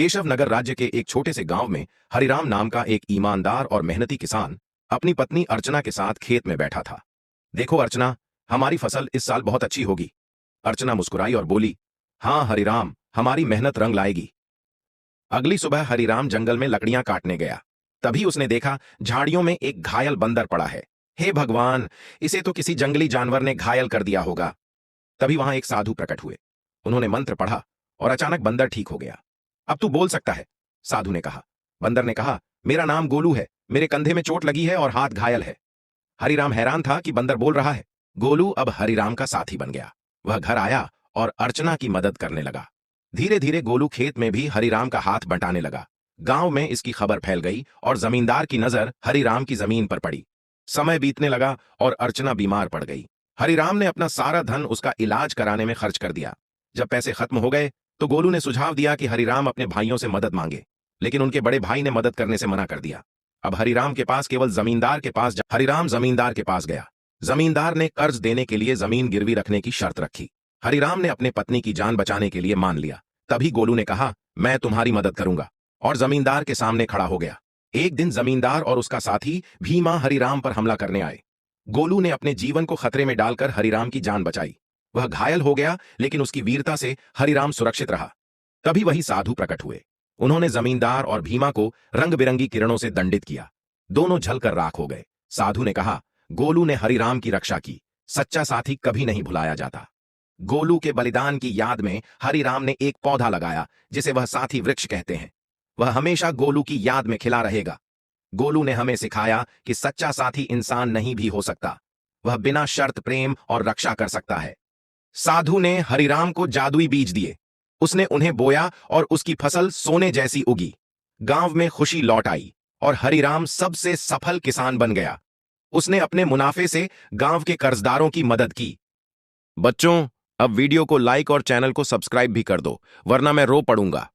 केशव नगर राज्य के एक छोटे से गांव में हरिराम नाम का एक ईमानदार और मेहनती किसान अपनी पत्नी अर्चना के साथ खेत में बैठा था। देखो अर्चना, हमारी फसल इस साल बहुत अच्छी होगी। अर्चना मुस्कुराई और बोली, हाँ हरिराम, हमारी मेहनत रंग लाएगी। अगली सुबह हरिराम जंगल में लकड़ियां काटने गया। तभी उसने देखा झाड़ियों में एक घायल बंदर पड़ा है। हे भगवान, इसे तो किसी जंगली जानवर ने घायल कर दिया होगा। तभी वहां एक साधु प्रकट हुए। उन्होंने मंत्र पढ़ा और अचानक बंदर ठीक हो गया। अब तू बोल सकता है, साधु ने कहा। बंदर ने कहा, मेरा नाम गोलू है, मेरे कंधे में चोट लगी है और हाथ घायल है। हरिराम हैरान था कि बंदर बोल रहा है। गोलू अब हरिराम का साथी बन गया। वह घर आया और अर्चना की मदद करने लगा। धीरे धीरे गोलू खेत में भी हरिराम का हाथ बंटाने लगा। गांव में इसकी खबर फैल गई और जमींदार की नजर हरिराम की जमीन पर पड़ी। समय बीतने लगा और अर्चना बीमार पड़ गई। हरिराम ने अपना सारा धन उसका इलाज कराने में खर्च कर दिया। जब पैसे खत्म हो गए तो गोलू ने सुझाव दिया कि हरिराम अपने भाइयों से मदद मांगे, लेकिन उनके बड़े भाई ने मदद करने से मना कर दिया। अब हरिराम के पास केवल जमींदार के पास हरिराम जमींदार के पास गया। जमींदार ने कर्ज देने के लिए जमीन गिरवी रखने की शर्त रखी। हरिराम ने अपने पत्नी की जान बचाने के लिए मान लिया। तभी गोलू ने कहा, मैं तुम्हारी मदद करूंगा, और जमींदार के सामने खड़ा हो गया। एक दिन जमींदार और उसका साथी भीमा हरिराम पर हमला करने आए। गोलू ने अपने जीवन को खतरे में डालकर हरिराम की जान बचाई। वह घायल हो गया, लेकिन उसकी वीरता से हरिराम सुरक्षित रहा। तभी वही साधु प्रकट हुए। उन्होंने जमींदार और भीमा को रंग बिरंगी किरणों से दंडित किया। दोनों जलकर राख हो गए। साधु ने कहा, गोलू ने हरिराम की रक्षा की, सच्चा साथी कभी नहीं भुलाया जाता। गोलू के बलिदान की याद में हरिराम ने एक पौधा लगाया, जिसे वह साथी वृक्ष कहते हैं। वह हमेशा गोलू की याद में खिला रहेगा। गोलू ने हमें सिखाया कि सच्चा साथी इंसान नहीं भी हो सकता, वह बिना शर्त प्रेम और रक्षा कर सकता है। साधु ने हरिराम को जादुई बीज दिए। उसने उन्हें बोया और उसकी फसल सोने जैसी उगी। गांव में खुशी लौट आई और हरिराम सबसे सफल किसान बन गया। उसने अपने मुनाफे से गांव के कर्जदारों की मदद की। बच्चों, अब वीडियो को लाइक और चैनल को सब्सक्राइब भी कर दो, वरना मैं रो पड़ूंगा।